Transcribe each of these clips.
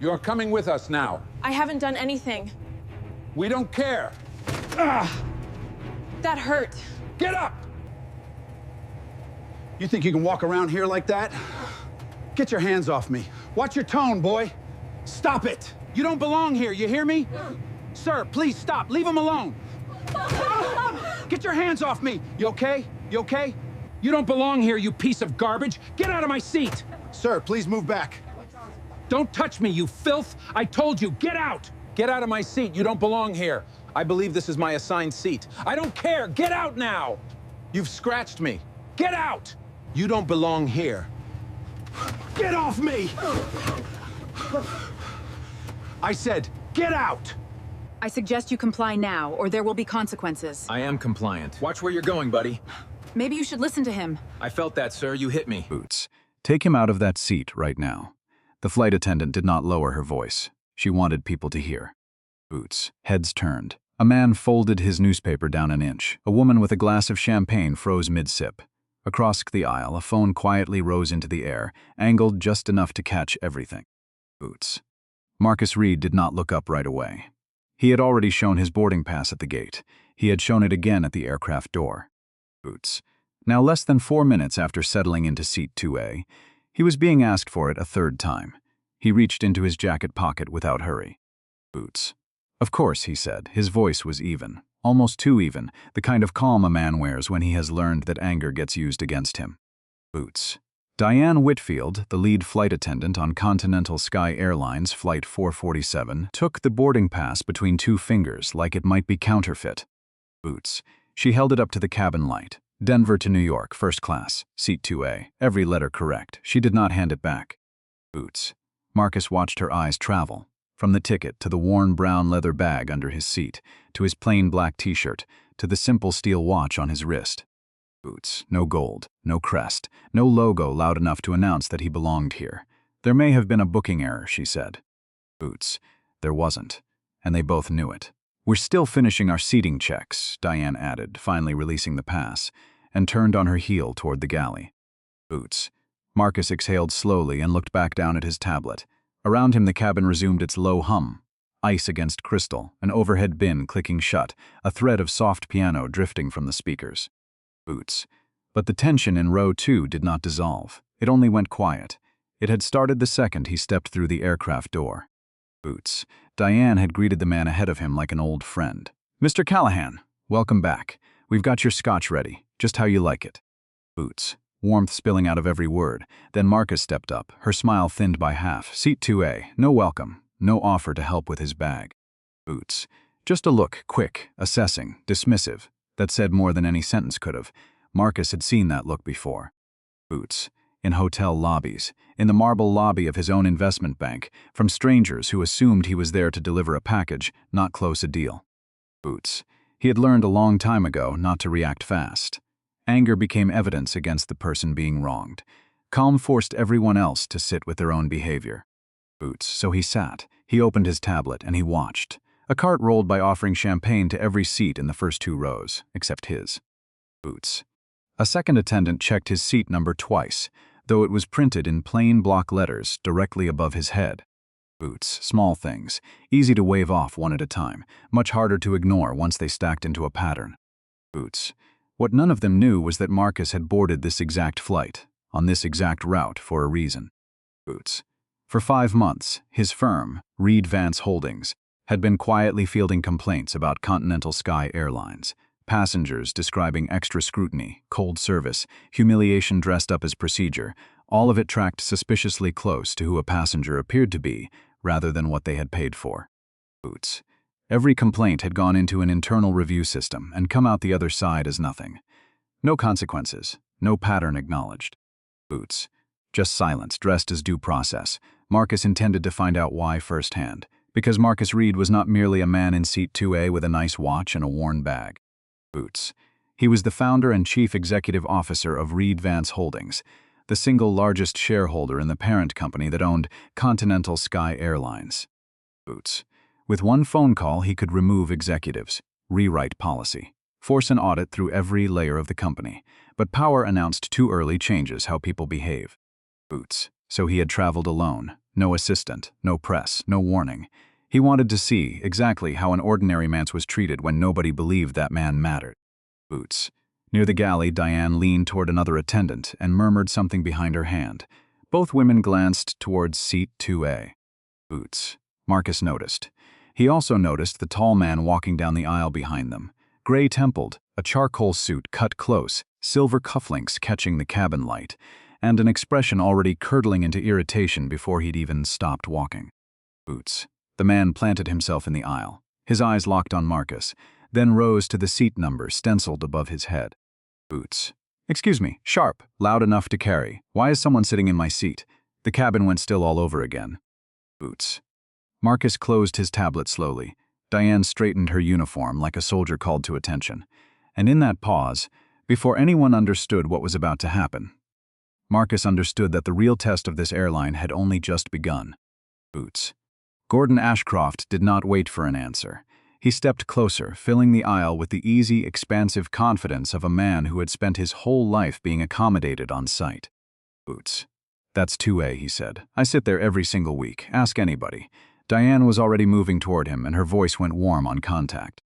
You're coming with us now. I haven't done anything. We don't care. That hurt. Get up! You think you can walk around here like that? Get your hands off me. Watch your tone, boy. Stop it. You don't belong here, you hear me? Sir, please stop. Leave him alone. Get your hands off me. You okay? You okay? You don't belong here, you piece of garbage. Get out of my seat. Sir, please move back. Don't touch me, you filth. I told you, get out. Get out of my seat. You don't belong here. I believe this is my assigned seat. I don't care. Get out now. You've scratched me. Get out. You don't belong here. Get off me! I said, get out! I suggest you comply now, or there will be consequences. I am compliant. Watch where you're going, buddy. Maybe you should listen to him. I felt that, sir. You hit me. Boots, take him out of that seat right now. The flight attendant did not lower her voice. She wanted people to hear. Boots, heads turned. A man folded his newspaper down an inch. A woman with a glass of champagne froze mid-sip. Across the aisle, a phone quietly rose into the air, angled just enough to catch everything. Boots. Marcus Reid did not look up right away. He had already shown his boarding pass at the gate. He had shown it again at the aircraft door. Boots. Now less than 4 minutes after settling into seat 2A, he was being asked for it a third time. He reached into his jacket pocket without hurry. Boots. Of course, he said. His voice was even. Almost too even, the kind of calm a man wears when he has learned that anger gets used against him. Boots. Diane Whitfield, the lead flight attendant on Continental Sky Airlines Flight 447, took the boarding pass between 2 fingers like it might be counterfeit. Boots. She held it up to the cabin light. Denver to New York, first class, seat 2A. Every letter correct. She did not hand it back. Boots. Marcus watched her eyes travel. From the ticket to the worn brown leather bag under his seat, to his plain black t-shirt, to the simple steel watch on his wrist. Boots. No gold, no crest, no logo loud enough to announce that he belonged here. There may have been a booking error, she said. Boots. There wasn't, and they both knew it. We're still finishing our seating checks, Diane added, finally releasing the pass, and turned on her heel toward the galley. Boots. Marcus exhaled slowly and looked back down at his tablet. Around him the cabin resumed its low hum. Ice against crystal, an overhead bin clicking shut, a thread of soft piano drifting from the speakers. Boots. But the tension in row 2 did not dissolve. It only went quiet. It had started the second he stepped through the aircraft door. Boots. Diane had greeted the man ahead of him like an old friend. Mr. Callahan, welcome back. We've got your scotch ready, just how you like it. Boots. Warmth spilling out of every word. Then Marcus stepped up, her smile thinned by half. Seat 2A. No welcome. No offer to help with his bag. Boots. Just a look, quick, assessing, dismissive, that said more than any sentence could have. Marcus had seen that look before. Boots. In hotel lobbies, in the marble lobby of his own investment bank, from strangers who assumed he was there to deliver a package, not close a deal. Boots. He had learned a long time ago not to react fast. Anger became evidence against the person being wronged. Calm forced everyone else to sit with their own behavior. Boots. So he sat. He opened his tablet and he watched. A cart rolled by offering champagne to every seat in the first 2 rows, except his. Boots. A second attendant checked his seat number twice, though it was printed in plain block letters directly above his head. Boots. Small things, easy to wave off one at a time, much harder to ignore once they stacked into a pattern. Boots. What none of them knew was that Marcus had boarded this exact flight, on this exact route, for a reason. Boots. For 5 months, his firm, Reid Vance Holdings, had been quietly fielding complaints about Continental Sky Airlines. Passengers describing extra scrutiny, cold service, humiliation dressed up as procedure, all of it tracked suspiciously close to who a passenger appeared to be, rather than what they had paid for. Boots. Every complaint had gone into an internal review system and come out the other side as nothing. No consequences, no pattern acknowledged. Boots. Just silence dressed as due process. Marcus intended to find out why firsthand, because Marcus Reid was not merely a man in seat 2A with a nice watch and a worn bag. Boots. He was the founder and chief executive officer of Reid Vance Holdings, the single largest shareholder in the parent company that owned Continental Sky Airlines. Boots. With one phone call, he could remove executives, rewrite policy, force an audit through every layer of the company, but power announced too early changes how people behave. Boots. So he had traveled alone, No assistant, no press, no warning. He wanted to see exactly how an ordinary man was treated when nobody believed that man mattered. Boots. Near the galley, Diane leaned toward another attendant and murmured something behind her hand. Both women glanced towards seat 2A. Boots. Marcus noticed. He also noticed the tall man walking down the aisle behind them. Gray-templed, a charcoal suit cut close, silver cufflinks catching the cabin light, and an expression already curdling into irritation before he'd even stopped walking. Boots. The man planted himself in the aisle. His eyes locked on Marcus, then rose to the seat number stenciled above his head. Boots. Excuse me, sharp, loud enough to carry. Why is someone sitting in my seat? The cabin went still all over again. Boots. Marcus closed his tablet slowly. Diane straightened her uniform like a soldier called to attention. And in that pause, before anyone understood what was about to happen, Marcus understood that the real test of this airline had only just begun. Boots. Gordon Ashcroft did not wait for an answer. He stepped closer, filling the aisle with the easy, expansive confidence of a man who had spent his whole life being accommodated on sight. Boots. That's 2A, he said. I sit there every single week. Ask anybody. Diane was already moving toward him, and her voice went warm on contact.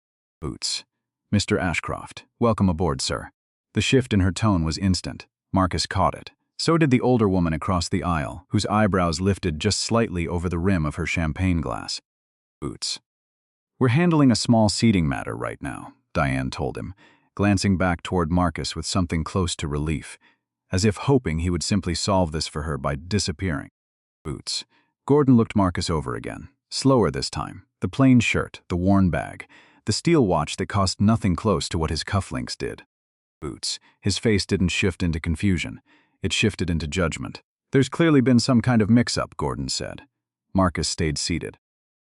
Boots. Mr. Ashcroft. Welcome aboard, sir. The shift in her tone was instant. Marcus caught it. So did the older woman across the aisle, whose eyebrows lifted just slightly over the rim of her champagne glass. Boots. We're handling a small seating matter right now, Diane told him, glancing back toward Marcus with something close to relief, as if hoping he would simply solve this for her by disappearing. Boots. Gordon looked Marcus over again, slower this time, the plain shirt, the worn bag, the steel watch that cost nothing close to what his cufflinks did. Boots. His face didn't shift into confusion. It shifted into judgment. There's clearly been some kind of mix-up, Gordon said. Marcus stayed seated.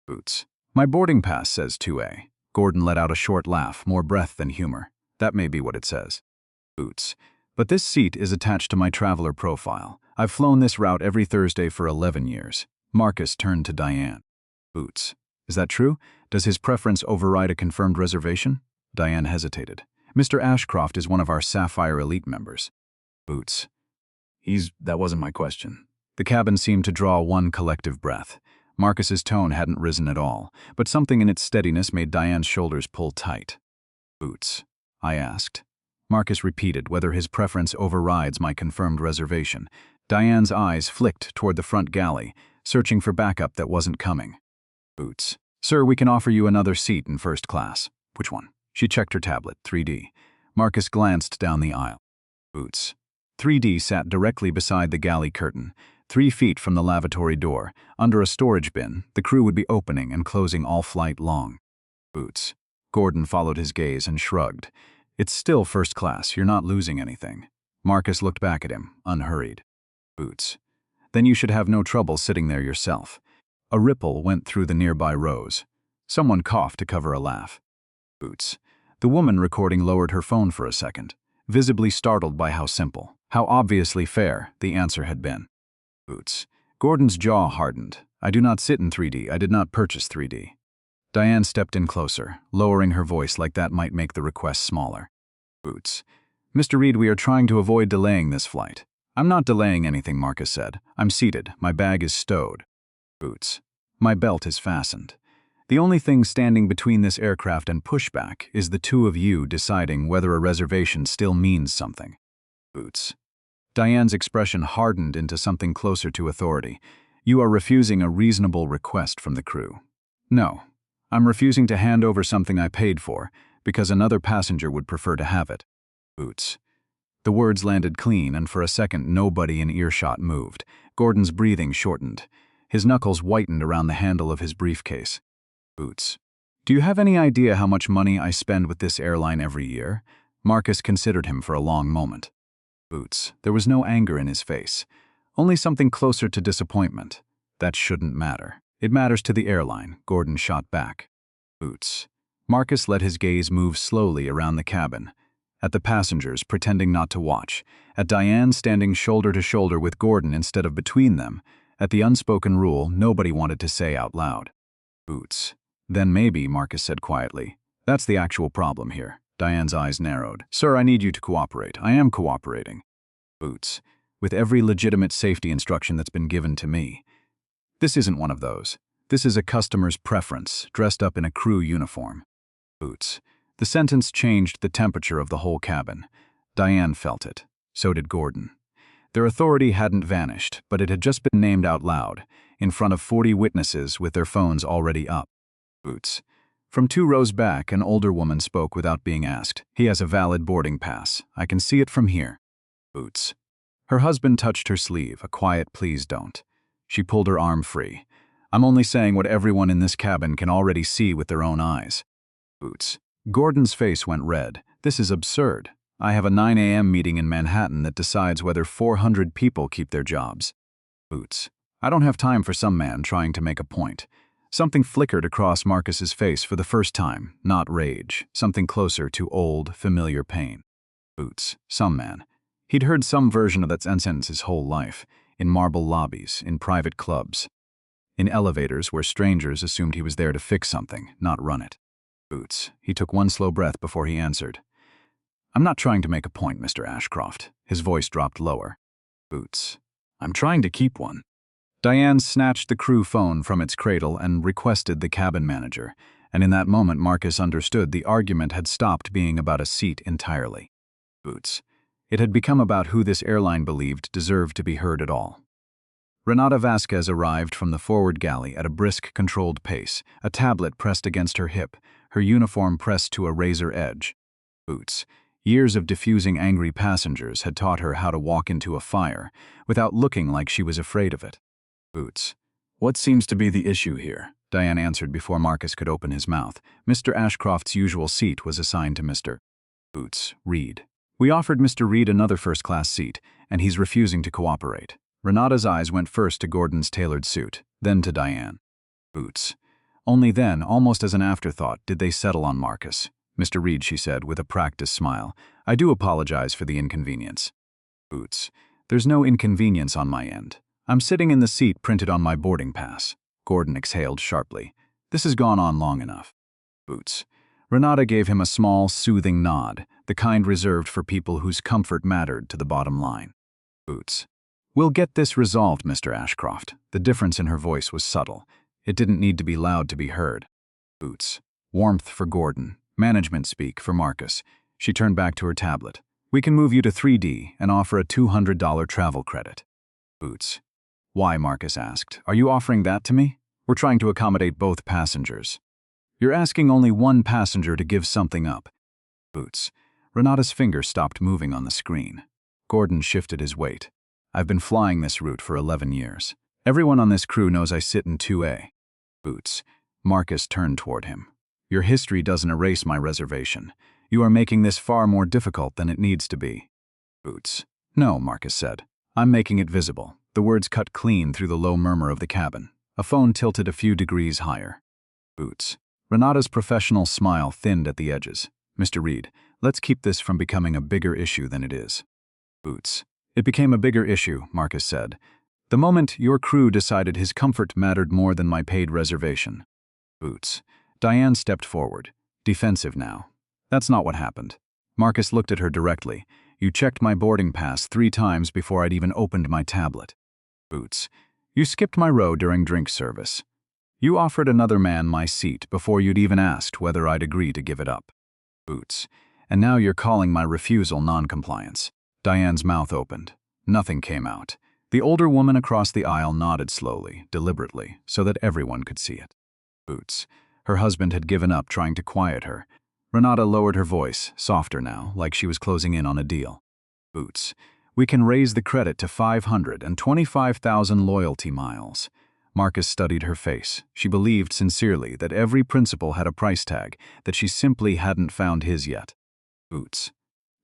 Boots. My boarding pass says 2A. Gordon let out a short laugh, more breath than humor. That may be what it says. Boots. But this seat is attached to my traveler profile. I've flown this route every Thursday for 11 years. Marcus turned to Diane. Boots. Is that true? Does his preference override a confirmed reservation? Diane hesitated. Mr. Ashcroft is one of our Sapphire Elite members. Boots. That wasn't my question. The cabin seemed to draw one collective breath. Marcus's tone hadn't risen at all, but something in its steadiness made Diane's shoulders pull tight. Boots. I asked. Marcus repeated whether his preference overrides my confirmed reservation. Diane's eyes flicked toward the front galley, searching for backup that wasn't coming. Boots. Sir, we can offer you another seat in first class. Which one? She checked her tablet, 3D. Marcus glanced down the aisle. Boots. 3D sat directly beside the galley curtain, 3 feet from the lavatory door. Under a storage bin, the crew would be opening and closing all flight long. Boots. Gordon followed his gaze and shrugged. It's still first class, you're not losing anything. Marcus looked back at him, unhurried. Boots. Then you should have no trouble sitting there yourself. A ripple went through the nearby rows. Someone coughed to cover a laugh. Boots. The woman recording lowered her phone for a second, visibly startled by how simple, how obviously fair the answer had been. Boots. Gordon's jaw hardened. I do not sit in 3D. I did not purchase 3D. Diane stepped in closer, lowering her voice like that might make the request smaller. Boots. Mr. Reid, we are trying to avoid delaying this flight. I'm not delaying anything, Marcus said. I'm seated. My bag is stowed. Boots. My belt is fastened. The only thing standing between this aircraft and pushback is the two of you deciding whether a reservation still means something. Boots. Diane's expression hardened into something closer to authority. You are refusing a reasonable request from the crew. No. I'm refusing to hand over something I paid for, because another passenger would prefer to have it. Boots. The words landed clean, and for a second nobody in earshot moved. Gordon's breathing shortened. His knuckles whitened around the handle of his briefcase. Boots. Do you have any idea how much money I spend with this airline every year? Marcus considered him for a long moment. Boots. There was no anger in his face. Only something closer to disappointment. That shouldn't matter. It matters to the airline, Gordon shot back. Boots. Marcus let his gaze move slowly around the cabin. At the passengers, pretending not to watch. At Diane standing shoulder to shoulder with Gordon instead of between them. At the unspoken rule nobody wanted to say out loud. Boots. Then maybe, Marcus said quietly. That's the actual problem here. Diane's eyes narrowed. Sir, I need you to cooperate. I am cooperating. Boots. With every legitimate safety instruction that's been given to me. This isn't one of those. This is a customer's preference, dressed up in a crew uniform. Boots. The sentence changed the temperature of the whole cabin. Diane felt it. So did Gordon. Their authority hadn't vanished, but it had just been named out loud, in front of 40 witnesses with their phones already up. Boots. From 2 rows back, an older woman spoke without being asked. He has a valid boarding pass. I can see it from here. Boots. Her husband touched her sleeve, a quiet please don't. She pulled her arm free. I'm only saying what everyone in this cabin can already see with their own eyes. Boots. Gordon's face went red. This is absurd. I have a 9 a.m. meeting in Manhattan that decides whether 400 people keep their jobs. Boots. I don't have time for some man trying to make a point. Something flickered across Marcus's face for the first time, not rage, something closer to old, familiar pain. Boots. Some man. He'd heard some version of that sentence his whole life, in marble lobbies, in private clubs, in elevators where strangers assumed he was there to fix something, not run it. Boots. He took one slow breath before he answered. I'm not trying to make a point, Mr. Ashcroft. His voice dropped lower. Boots. I'm trying to keep one. Diane snatched the crew phone from its cradle and requested the cabin manager, and in that moment Marcus understood the argument had stopped being about a seat entirely. Boots. It had become about who this airline believed deserved to be heard at all. Renata Vasquez arrived from the forward galley at a brisk, controlled pace, a tablet pressed against her hip, her uniform pressed to a razor edge. Boots. Years of diffusing angry passengers had taught her how to walk into a fire without looking like she was afraid of it. Boots. What seems to be the issue here? Diane answered before Marcus could open his mouth. Mr. Ashcroft's usual seat was assigned to Mr. Boots. Reid. We offered Mr. Reid another first-class seat, and he's refusing to cooperate. Renata's eyes went first to Gordon's tailored suit, then to Diane. Boots. Only then, almost as an afterthought, did they settle on Marcus. Mr. Reid, she said with a practiced smile, I do apologize for the inconvenience. Boots. There's no inconvenience on my end. I'm sitting in the seat printed on my boarding pass. Gordon exhaled sharply. This has gone on long enough. Boots. Renata gave him a small, soothing nod, the kind reserved for people whose comfort mattered to the bottom line. Boots. We'll get this resolved, Mr. Ashcroft. The difference in her voice was subtle. It didn't need to be loud to be heard. Boots. Warmth for Gordon. Management speak for Marcus. She turned back to her tablet. We can move you to 3D and offer a $200 travel credit. Boots. Why, Marcus asked. Are you offering that to me? We're trying to accommodate both passengers. You're asking only one passenger to give something up. Boots. Renata's finger stopped moving on the screen. Gordon shifted his weight. I've been flying this route for 11 years. Everyone on this crew knows I sit in 2A. Boots. Marcus turned toward him. Your history doesn't erase my reservation. You are making this far more difficult than it needs to be. Boots. No, Marcus said. I'm making it visible. The words cut clean through the low murmur of the cabin. A phone tilted a few degrees higher. Boots. Renata's professional smile thinned at the edges. Mr. Reid, let's keep this from becoming a bigger issue than it is. Boots. It became a bigger issue, Marcus said. The moment your crew decided his comfort mattered more than my paid reservation. Boots. Diane stepped forward, defensive now. That's not what happened. Marcus looked at her directly. You checked my boarding pass 3 times before I'd even opened my tablet. Boots. You skipped my row during drink service. You offered another man my seat before you'd even asked whether I'd agree to give it up. Boots. And now you're calling my refusal non-compliance. Diane's mouth opened. Nothing came out. The older woman across the aisle nodded slowly, deliberately, so that everyone could see it. Boots. Her husband had given up trying to quiet her. Renata lowered her voice, softer now, like she was closing in on a deal. Boots. We can raise the credit to 525,000 loyalty miles. Marcus studied her face. She believed sincerely that every principle had a price tag, that she simply hadn't found his yet. Boots.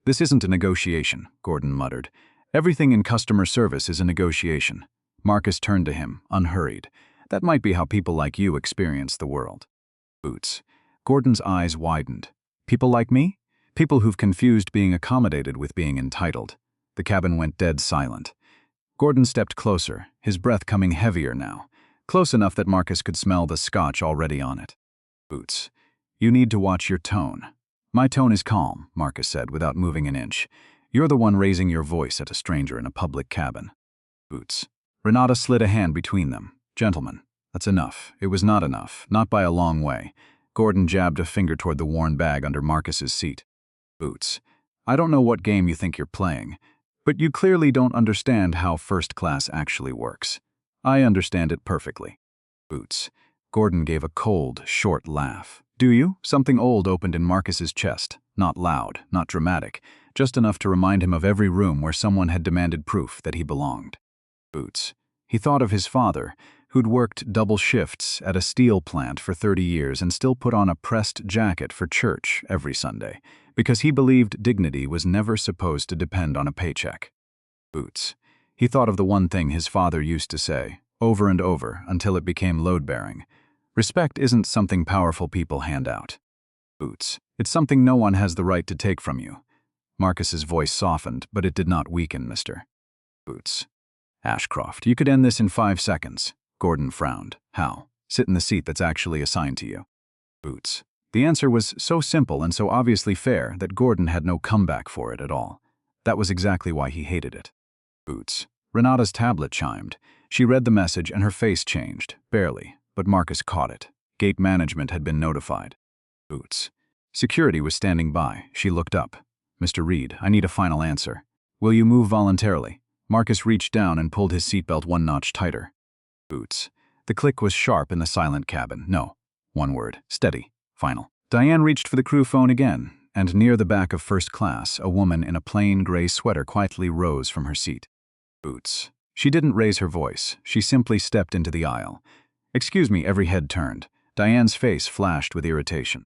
This isn't a negotiation, Gordon muttered. Everything in customer service is a negotiation. Marcus turned to him, unhurried. That might be how people like you experience the world. Boots. Gordon's eyes widened. People like me? People who've confused being accommodated with being entitled. The cabin went dead silent. Gordon stepped closer, his breath coming heavier now, close enough that Marcus could smell the scotch already on it. Boots. You need to watch your tone. My tone is calm, Marcus said without moving an inch. You're the one raising your voice at a stranger in a public cabin. Boots. Renata slid a hand between them. Gentlemen, that's enough. It was not enough, not by a long way. Gordon jabbed a finger toward the worn bag under Marcus's seat. Boots, I don't know what game you think you're playing, but you clearly don't understand how first class actually works. I understand it perfectly. Boots. Gordon gave a cold, short laugh. Do you? Something old opened in Marcus's chest. Not loud, not dramatic, just enough to remind him of every room where someone had demanded proof that he belonged. Boots. He thought of his father, who'd worked double shifts at a steel plant for 30 years and still put on a pressed jacket for church every Sunday, because he believed dignity was never supposed to depend on a paycheck. Boots. He thought of the one thing his father used to say, over and over, until it became load-bearing. Respect isn't something powerful people hand out. Boots. It's something no one has the right to take from you. Marcus's voice softened, but it did not weaken, Mr. Boots. Ashcroft, you could end this in 5 seconds. Gordon frowned. How? Sit in the seat that's actually assigned to you. Boots. The answer was so simple and so obviously fair that Gordon had no comeback for it at all. That was exactly why he hated it. Boots. Renata's tablet chimed. She read the message and her face changed, barely, but Marcus caught it. Gate management had been notified. Boots. Security was standing by. She looked up. Mr. Reid, I need a final answer. Will you move voluntarily? Marcus reached down and pulled his seatbelt one notch tighter. Boots. The click was sharp in the silent cabin. No. One word. Steady. Final. Diane reached for the crew phone again, and near the back of first class, a woman in a plain gray sweater quietly rose from her seat. Boots. She didn't raise her voice. She simply stepped into the aisle. Excuse me, every head turned. Diane's face flashed with irritation.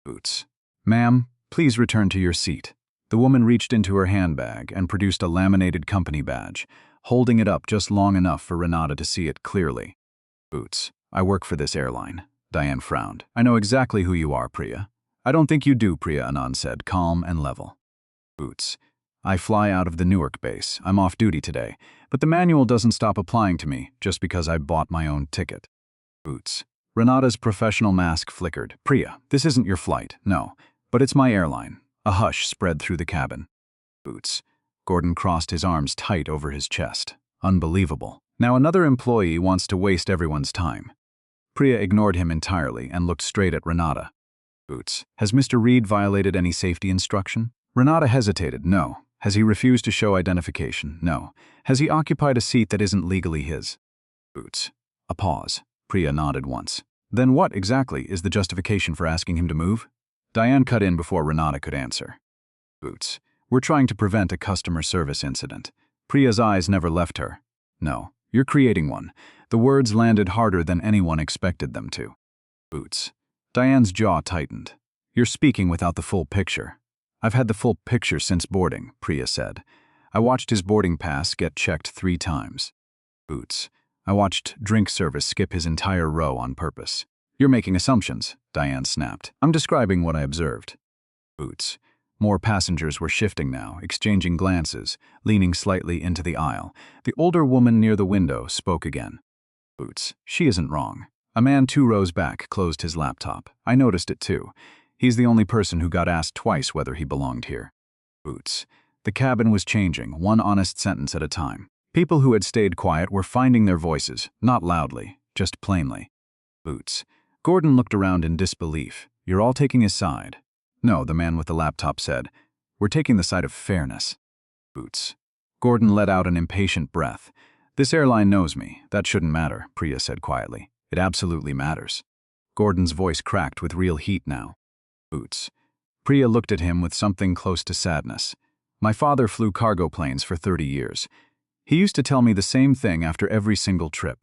Boots. Ma'am, please return to your seat. The woman reached into her handbag and produced a laminated company badge, holding it up just long enough for Renata to see it clearly. Boots. I work for this airline. Diane frowned. I know exactly who you are, Priya. I don't think you do, Priya, Anand said, calm and level. Boots. I fly out of the Newark base. I'm off duty today, but the manual doesn't stop applying to me just because I bought my own ticket. Boots. Renata's professional mask flickered. Priya, this isn't your flight, no, but it's my airline. A hush spread through the cabin. Boots. Gordon crossed his arms tight over his chest. Unbelievable. Now another employee wants to waste everyone's time. Priya ignored him entirely and looked straight at Renata. Boots. Has Mr. Reid violated any safety instruction? Renata hesitated. No. Has he refused to show identification? No. Has he occupied a seat that isn't legally his? Boots. A pause. Priya nodded once. Then what exactly is the justification for asking him to move? Diane cut in before Renata could answer. Boots. We're trying to prevent a customer service incident. Priya's eyes never left her. No, you're creating one. The words landed harder than anyone expected them to. Boots. Diane's jaw tightened. You're speaking without the full picture. I've had the full picture since boarding, Priya said. I watched his boarding pass get checked 3 times. Boots. I watched drink service skip his entire row on purpose. You're making assumptions, Diane snapped. I'm describing what I observed. Boots. More passengers were shifting now, exchanging glances, leaning slightly into the aisle. The older woman near the window spoke again. Boots. She isn't wrong. A man 2 rows back closed his laptop. I noticed it too. He's the only person who got asked twice whether he belonged here. Boots. The cabin was changing, one honest sentence at a time. People who had stayed quiet were finding their voices, not loudly, just plainly. Boots. Gordon looked around in disbelief. You're all taking his side. No, the man with the laptop said. We're taking the side of fairness. Boots. Gordon let out an impatient breath. This airline knows me. That shouldn't matter, Priya said quietly. It absolutely matters. Gordon's voice cracked with real heat now. Boots. Priya looked at him with something close to sadness. My father flew cargo planes for 30 years. He used to tell me the same thing after every single trip.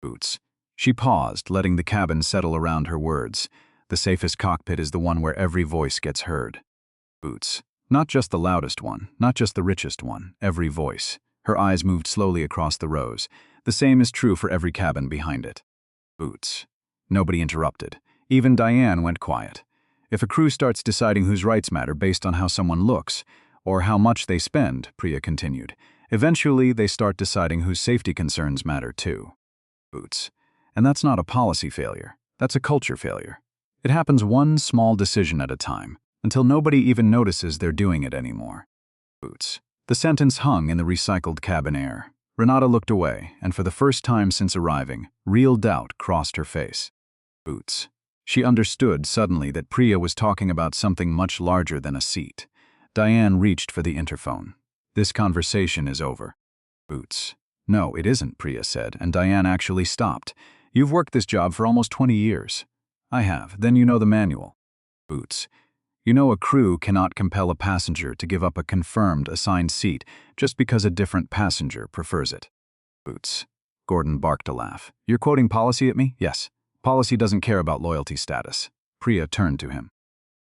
Boots. She paused, letting the cabin settle around her words. The safest cockpit is the one where every voice gets heard. Boots. Not just the loudest one, not just the richest one, every voice. Her eyes moved slowly across the rows. The same is true for every cabin behind it. Boots. Nobody interrupted. Even Diane went quiet. If a crew starts deciding whose rights matter based on how someone looks, or how much they spend, Priya continued, eventually they start deciding whose safety concerns matter too. Boots. And that's not a policy failure. That's a culture failure. It happens one small decision at a time, until nobody even notices they're doing it anymore. Boots. The sentence hung in the recycled cabin air. Renata looked away, and for the first time since arriving, real doubt crossed her face. Boots. She understood suddenly that Priya was talking about something much larger than a seat. Diane reached for the interphone. This conversation is over. Boots. No, it isn't, Priya said, and Diane actually stopped. You've worked this job for almost 20 years. I have. Then you know the manual. Boots. You know a crew cannot compel a passenger to give up a confirmed assigned seat just because a different passenger prefers it. Boots. Gordon barked a laugh. You're quoting policy at me? Yes. Policy doesn't care about loyalty status. Priya turned to him.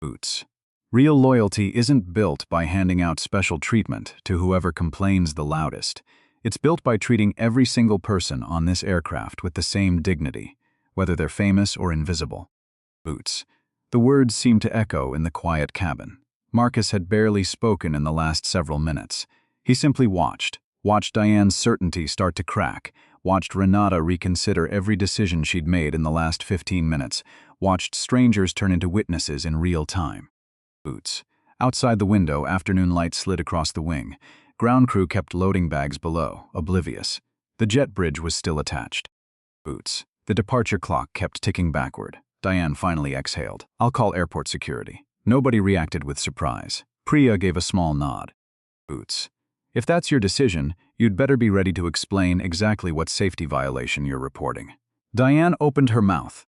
Boots. Real loyalty isn't built by handing out special treatment to whoever complains the loudest. It's built by treating every single person on this aircraft with the same dignity, whether they're famous or invisible. Boots. The words seemed to echo in the quiet cabin. Marcus had barely spoken in the last several minutes. He simply watched Diane's certainty start to crack, watched Renata reconsider every decision she'd made in the last 15 minutes, watched strangers turn into witnesses in real time. Boots. Outside the window, afternoon light slid across the wing. Ground crew kept loading bags below, oblivious. The jet bridge was still attached. Boots. The departure clock kept ticking backward. Diane finally exhaled. I'll call airport security. Nobody reacted with surprise. Priya gave a small nod. Boots. If that's your decision, you'd better be ready to explain exactly what safety violation you're reporting. Diane opened her mouth.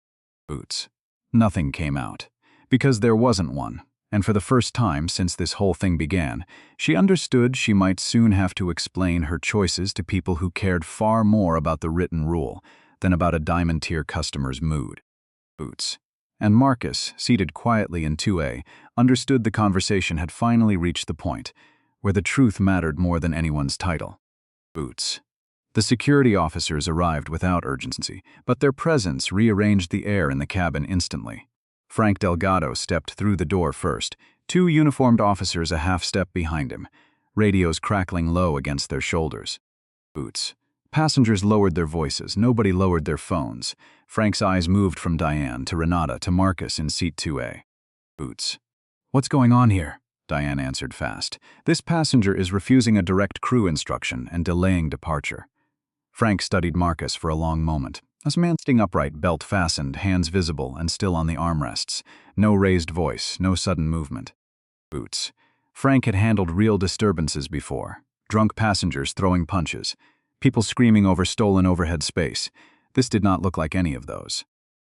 Boots. Nothing came out. Because there wasn't one. And for the first time since this whole thing began, she understood she might soon have to explain her choices to people who cared far more about the written rule than about a diamond-tier customer's mood. Boots. And Marcus, seated quietly in 2A, understood the conversation had finally reached the point where the truth mattered more than anyone's title. Boots. The security officers arrived without urgency, but their presence rearranged the air in the cabin instantly. Frank Delgado stepped through the door first, 2 uniformed officers a half step behind him, radios crackling low against their shoulders. Boots. Passengers lowered their voices, nobody lowered their phones. Frank's eyes moved from Diane to Renata to Marcus in seat 2A. Boots. What's going on here? Diane answered fast. This passenger is refusing a direct crew instruction and delaying departure. Frank studied Marcus for a long moment. A man sitting upright, belt fastened, hands visible and still on the armrests. No raised voice, no sudden movement. Boots. Frank had handled real disturbances before. Drunk passengers throwing punches. People screaming over stolen overhead space. This did not look like any of those.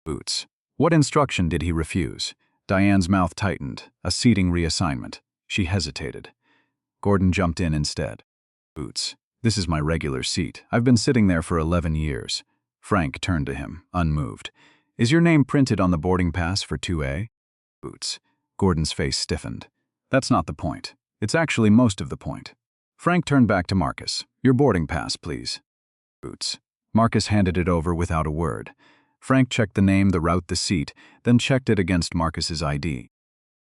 Boots. What instruction did he refuse? Diane's mouth tightened. A seating reassignment. She hesitated. Gordon jumped in instead. Boots. This is my regular seat. I've been sitting there for 11 years. Frank turned to him, unmoved. Is your name printed on the boarding pass for 2A? Boots. Gordon's face stiffened. That's not the point. It's actually most of the point. Frank turned back to Marcus. Your boarding pass, please. Boots. Marcus handed it over without a word. Frank checked the name, the route, the seat, then checked it against Marcus's ID.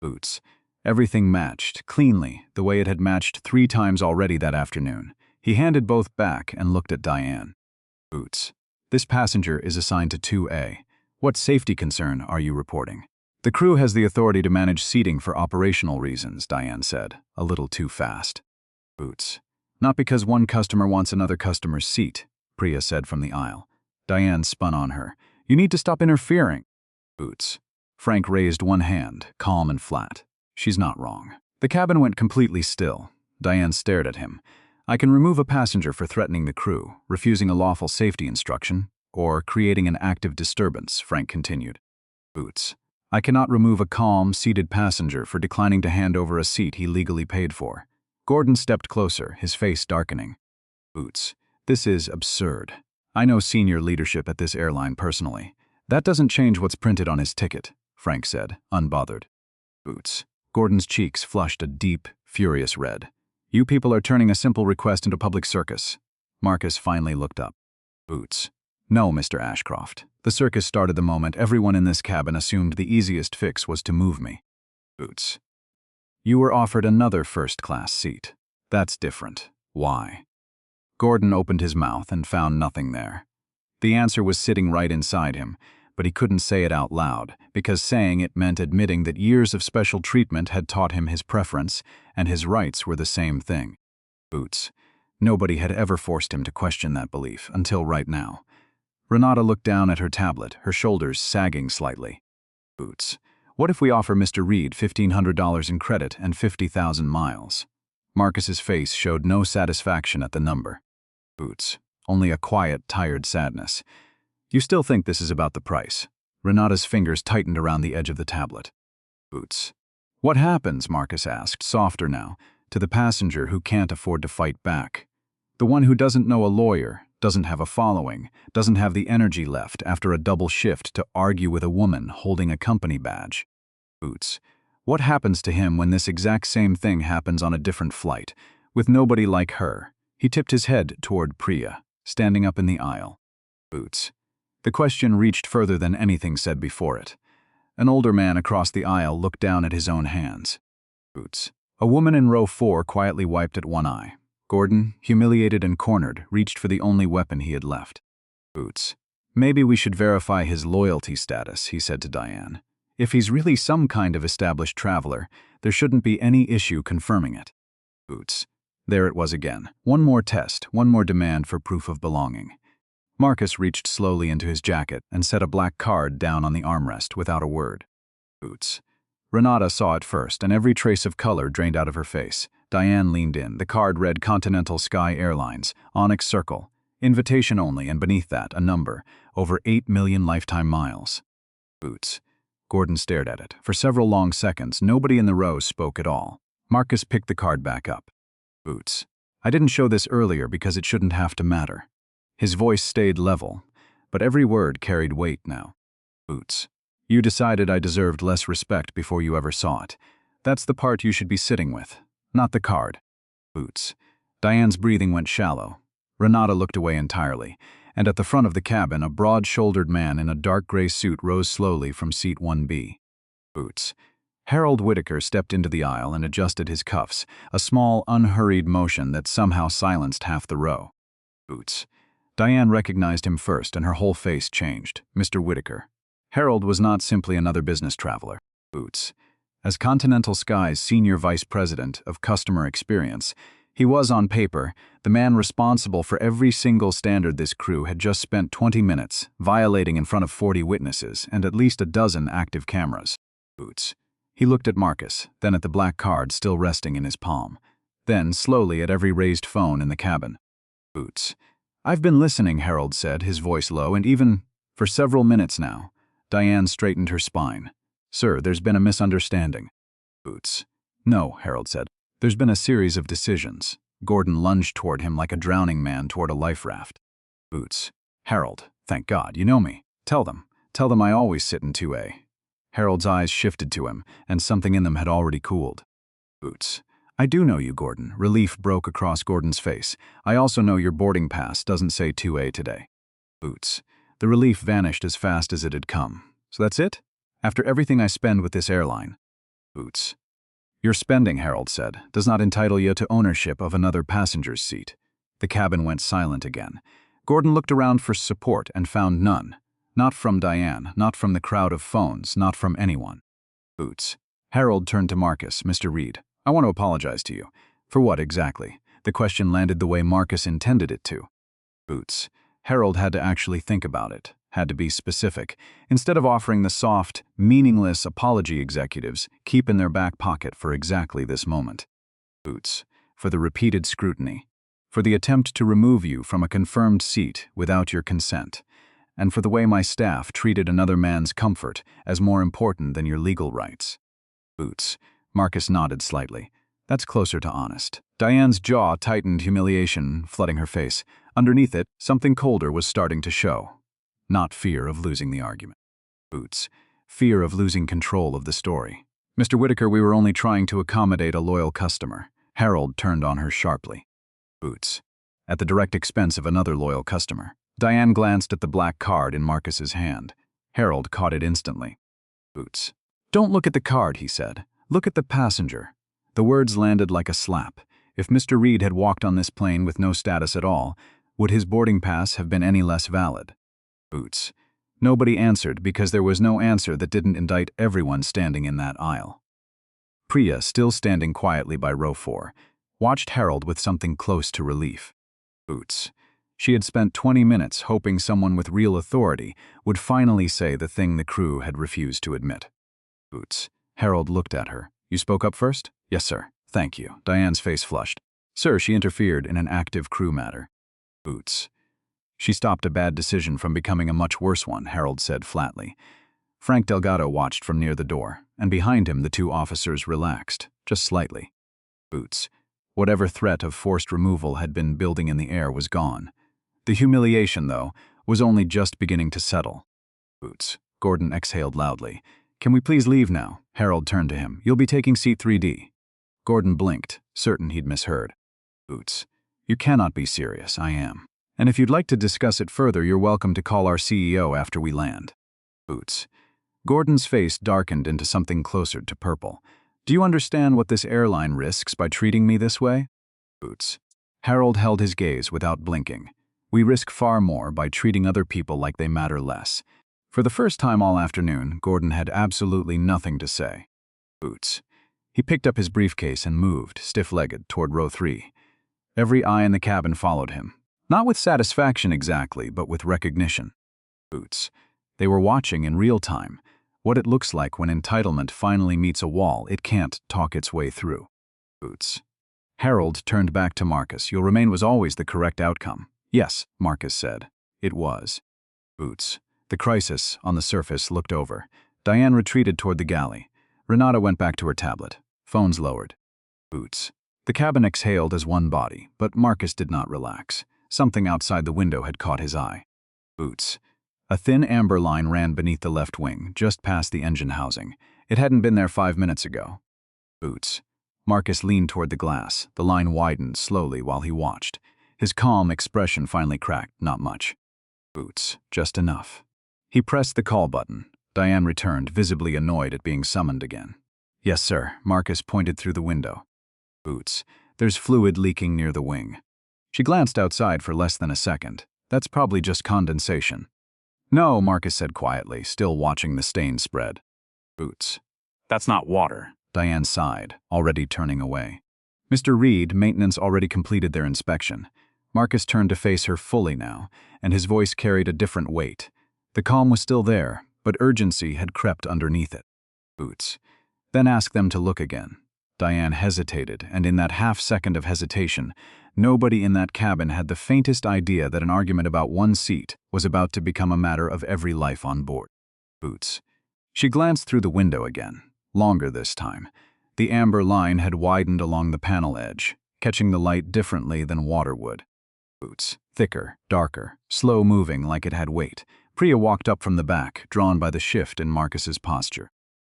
Boots. Everything matched, cleanly, the way it had matched 3 times already that afternoon. He handed both back and looked at Diane. Boots. This passenger is assigned to 2A. What safety concern are you reporting? The crew has the authority to manage seating for operational reasons, Diane said, a little too fast. Boots. Not because one customer wants another customer's seat, Priya said from the aisle. Diane spun on her. You need to stop interfering. Boots. Frank raised one hand, calm and flat. She's not wrong. The cabin went completely still. Diane stared at him. I can remove a passenger for threatening the crew, refusing a lawful safety instruction, or creating an active disturbance, Frank continued. Boots. I cannot remove a calm, seated passenger for declining to hand over a seat he legally paid for. Gordon stepped closer, his face darkening. Boots. This is absurd. I know senior leadership at this airline personally. That doesn't change what's printed on his ticket, Frank said, unbothered. Boots. Gordon's cheeks flushed a deep, furious red. You people are turning a simple request into public circus. Marcus finally looked up. Boots. No, Mr. Ashcroft. The circus started the moment everyone in this cabin assumed the easiest fix was to move me. Boots. You were offered another first-class seat. That's different. Why? Gordon opened his mouth and found nothing there. The answer was sitting right inside him, but he couldn't say it out loud, because saying it meant admitting that years of special treatment had taught him his preference, and his rights were the same thing. Boots. Nobody had ever forced him to question that belief until right now. Renata looked down at her tablet, her shoulders sagging slightly. Boots. What if we offer Mr. Reid $1,500 in credit and 50,000 miles? Marcus's face showed no satisfaction at the number. Boots. Only a quiet, tired sadness. You still think this is about the price? Renata's fingers tightened around the edge of the tablet. Boots. What happens, Marcus asked, softer now, to the passenger who can't afford to fight back? The one who doesn't know a lawyer, doesn't have a following, doesn't have the energy left after a double shift to argue with a woman holding a company badge. Boots. What happens to him when this exact same thing happens on a different flight, with nobody like her? He tipped his head toward Priya, standing up in the aisle. Boots. The question reached further than anything said before it. An older man across the aisle looked down at his own hands. Boots. A woman in row 4 quietly wiped at one eye. Gordon, humiliated and cornered, reached for the only weapon he had left. Boots. Maybe we should verify his loyalty status, he said to Diane. If he's really some kind of established traveler, there shouldn't be any issue confirming it. Boots. There it was again. One more test, one more demand for proof of belonging. Marcus reached slowly into his jacket and set a black card down on the armrest without a word. Boots. Renata saw it first, and every trace of color drained out of her face. Diane leaned in. The card read Continental Sky Airlines, Onyx Circle, invitation only, and beneath that, a number, over 8 million lifetime miles. Boots. Gordon stared at it. For several long seconds, nobody in the row spoke at all. Marcus picked the card back up. Boots. I didn't show this earlier because it shouldn't have to matter. His voice stayed level, but every word carried weight now. Boots. You decided I deserved less respect before you ever saw it. That's the part you should be sitting with, not the card. Boots. Diane's breathing went shallow. Renata looked away entirely, and at the front of the cabin, a broad-shouldered man in a dark gray suit rose slowly from seat 1B. Boots. Harold Whitaker stepped into the aisle and adjusted his cuffs, a small, unhurried motion that somehow silenced half the row. Boots. Diane recognized him first, and her whole face changed. Mr. Whitaker. Harold was not simply another business traveler. Boots. As Continental Sky's senior vice president of customer experience, he was, on paper, the man responsible for every single standard this crew had just spent 20 minutes violating in front of 40 witnesses and at least a dozen active cameras. Boots. He looked at Marcus, then at the black card still resting in his palm, then slowly at every raised phone in the cabin. Boots. I've been listening, Harold said, his voice low, and even for several minutes now. Diane straightened her spine. Sir, there's been a misunderstanding. Boots. No, Harold said. There's been a series of decisions. Gordon lunged toward him like a drowning man toward a life raft. Boots. Harold, thank God, you know me. Tell them I always sit in 2A. Harold's eyes shifted to him, and something in them had already cooled. Boots. I do know you, Gordon. Relief broke across Gordon's face. I also know your boarding pass doesn't say 2A today. Boots. The relief vanished as fast as it had come. So that's it? After everything I spend with this airline? Boots. Your spending, Harold said, does not entitle you to ownership of another passenger's seat. The cabin went silent again. Gordon looked around for support and found none. Not from Diane, not from the crowd of phones, not from anyone. Boots. Harold turned to Marcus. Mr. Reid, I want to apologize to you. For what exactly? The question landed the way Marcus intended it to. Boots. Harold had to actually think about it, had to be specific. Instead of offering the soft, meaningless apology executives keep in their back pocket for exactly this moment. Boots. For the repeated scrutiny. For the attempt to remove you from a confirmed seat without your consent. And for the way my staff treated another man's comfort as more important than your legal rights. Boots. Marcus nodded slightly. That's closer to honest. Diane's jaw tightened, humiliation flooding her face. Underneath it, something colder was starting to show. Not fear of losing the argument. Boots. Fear of losing control of the story. Mr. Whitaker, we were only trying to accommodate a loyal customer. Harold turned on her sharply. Boots. At the direct expense of another loyal customer. Diane glanced at the black card in Marcus's hand. Harold caught it instantly. Boots. Don't look at the card, he said. Look at the passenger. The words landed like a slap. If Mr. Reid had walked on this plane with no status at all, would his boarding pass have been any less valid? Boots. Nobody answered because there was no answer that didn't indict everyone standing in that aisle. Priya, still standing quietly by row 4. watched Harold with something close to relief. Boots. She had spent 20 minutes hoping someone with real authority would finally say the thing the crew had refused to admit. Boots. Harold looked at her. You spoke up first? Yes, sir. Thank you. Diane's face flushed. Sir, she interfered in an active crew matter. Boots. She stopped a bad decision from becoming a much worse one, Harold said flatly. Frank Delgado watched from near the door, and behind him the two officers relaxed, just slightly. Boots. Whatever threat of forced removal had been building in the air was gone. The humiliation, though, was only just beginning to settle. Boots. Gordon exhaled loudly. Can we please leave now? Harold turned to him. You'll be taking seat 3D. Gordon blinked, certain he'd misheard. Boots. You cannot be serious, I am. And if you'd like to discuss it further, you're welcome to call our CEO after we land. Boots. Gordon's face darkened into something closer to purple. Do you understand what this airline risks by treating me this way? Boots. Harold held his gaze without blinking. We risk far more by treating other people like they matter less. For the first time all afternoon, Gordon had absolutely nothing to say. Boots. He picked up his briefcase and moved, stiff-legged, toward row 3. Every eye in the cabin followed him. Not with satisfaction exactly, but with recognition. Boots. They were watching in real time, what it looks like when entitlement finally meets a wall it can't talk its way through. Boots. Harold turned back to Marcus. You'll remain was always the correct outcome. Yes, Marcus said. It was. Boots. The crisis, on the surface, looked over. Diane retreated toward the galley. Renata went back to her tablet. Phones lowered. Boots. The cabin exhaled as one body, but Marcus did not relax. Something outside the window had caught his eye. Boots. A thin amber line ran beneath the left wing, just past the engine housing. It hadn't been there 5 minutes ago. Boots. Marcus leaned toward the glass. The line widened slowly while he watched. His calm expression finally cracked, not much. Boots. Just enough. He pressed the call button. Diane returned, visibly annoyed at being summoned again. Yes, sir. Marcus pointed through the window. Boots. There's fluid leaking near the wing. She glanced outside for less than a second. That's probably just condensation. No, Marcus said quietly, still watching the stain spread. Boots. That's not water. Diane sighed, already turning away. Mr. Reid, maintenance already completed their inspection. Marcus turned to face her fully now, and his voice carried a different weight. The calm was still there, but urgency had crept underneath it. Boots. Then ask them to look again. Diane hesitated, and in that half-second of hesitation, nobody in that cabin had the faintest idea that an argument about one seat was about to become a matter of every life on board. Boots. She glanced through the window again, longer this time. The amber line had widened along the panel edge, catching the light differently than water would. Boots. Thicker, darker, slow-moving like it had weight. Priya walked up from the back, drawn by the shift in Marcus's posture.